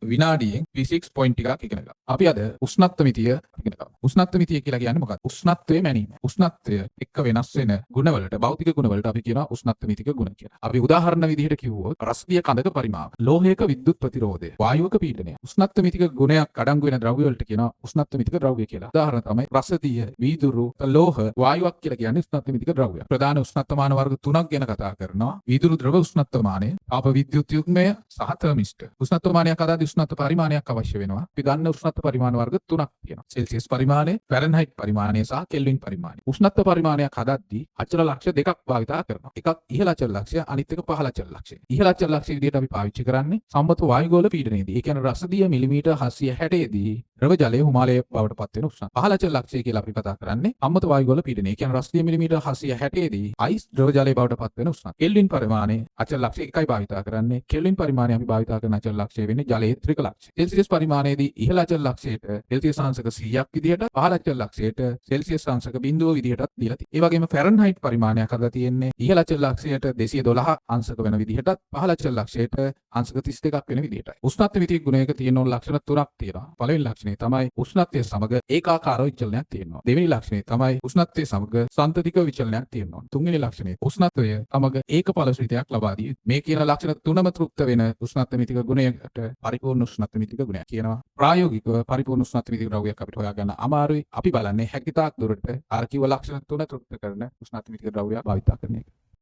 විනාඩියෙන් physics point ටිකක් ඉගෙන ගමු. අපි අද උෂ්ණත්ව මිතිය ඉගෙන ගමු. උෂ්ණත්ව මිතිය කියලා කියන්නේ මොකක්ද? උෂ්ණත්වයේ මැනීම. උෂ්ණත්වය එක්ක වෙනස් වෙන ගුණවලට භෞතික ගුණවලට අපි කියනවා උෂ්ණත්ව මිතික ගුණ කියලා. අපි උදාහරණ විදිහට කිව්වොත් රස්තිය කඳක පරිමාව, ලෝහයක විද්‍යුත් ප්‍රතිරෝධය, වායුවක පීඩනය. උෂ්ණත්ව මිතික ගුණයක් අඩංගු වෙන ද්‍රව්‍ය වලට කියනවා උෂ්ණත්ව මිතික ද්‍රව්‍ය කියලා. උදාහරණ තමයි රසදිය, වීදුරු, ලෝහ, වායුවක් කියලා කියන්නේ උෂ්ණත්ව මිතික ද්‍රව්‍ය. ප්‍රධාන උෂ්ණත්වමාන වර්ග තුනක් ගැන කතා කරනවා. වීදුරු ද්‍රව උෂ්ණත්වමානය, තාප විද්‍යුත් යුග්මය සහ තර්මිස්ටර්. උෂ්ණත්වමානයක් අදාදී උෂ්ණත්ව පරිමාණයක් අවශ්‍ය වෙනවා. අපි ගන්න උෂ්ණත්ව පරිමාණ වර්ග තුනක් තියෙනවා. සෙල්සියස් පරිමාණය, ෆැරන්හයිට් පරිමාණය සහ කෙල්වින් පරිමාණය. උෂ්ණත්ව පරිමාණයක් හදද්දී අචල ලක්ෂ්‍ය දෙකක් භාවිතා කරනවා. එකක් ඉහළ අචල ලක්ෂ්‍ය, අනිත් එක පහළ අචල ලක්ෂ්‍ය. ඉහළ අචල ලක්ෂ්‍ය විදිහට අපි පාවිච්චි කරන්නේ සම්මත වායුගෝල පීඩනයේදී. ඒ කියන්නේ රසදිය මිලිමීටර් 760 දී ද්‍රව ජලය හිමාලයේ බවට පත් වෙන උෂ්ණත්වය. පහළ අචල ලක්ෂ්‍ය කියලා අපි කතා කරන්නේ සම්මත වායුගෝල පීඩනය. ඒ කියන්නේ රසදිය මිලිමීටර් 760 දී අයිස් ද්‍රව ජලයේ බවට පත් වෙන උෂ්ණත්වය. කෙල්වින් පරිමාණය අචල ලක්ෂ්‍ය එකයි භාවිතා කරන්නේ. කෙල්වින් පරිමාණය අපි භාවිතා කරන අචල ලක්ෂ්‍ය වෙන්නේ ජලයේ ත්‍රික ලක්ෂ්‍ය. සෙල්සියස් පරිමාණයේදී ඉහළ අචල ලක්ෂ්‍යයට සෙල්සියස් අංශක 100ක් විදිහට, පහළ අචල ලක්ෂ්‍යයට සෙල්සියස් අංශක 0 විදිහටත් දීලා තියෙනවා. ඒ වගේම ෆැරන්හයිට් පරිමාණයක් අද තියෙන්නේ ඉහළ අචල ලක්ෂ්‍යයට 212 අංශක වෙන විදිහටත්, පහළ අචල ලක්ෂ්‍යයට අංශක 32ක් වෙන විදිහටයි. උෂ්ණත්ව මිතික ගුණයක තියෙන ලක්ෂණ තුනක් තියෙනවා. පළවෙනි ලක්ෂණය තමයි උෂ්ණත්වය සමග ඒකාකාර විචලනයක් තියෙනවා. දෙවෙනි ලක්ෂණය තමයි උෂ්ණත්වය සමග සන්තතික විචලනයක් තියෙනවා. තුන්වෙනි ලක්ෂණය උෂ්ණත්වය සමග ඒකඵලශ්‍රිතයක් ලබා දී. මේ කියන ලක්ෂණ තුනම තෘප්ත වෙන උෂ්ණත්ව මිතික ගුණයකට පරිපූර්ණ උෂ්ණත්ව මිතික ගුණයක් කියනවා. ප්‍රායෝගිකව පරිපූර්ණ උෂ්ණත්ව මිතික ද්‍රව්‍යයක් අපිට හොයාගන්න අමාරුයි. අපි බලන්නේ හැකියතාක් දුරට අර කිව්ව ලක්ෂණ තුන තෘප්ත කරන උෂ්ණත්ව මිතික ද්‍රව්‍යයක් භාවිත කරන එක.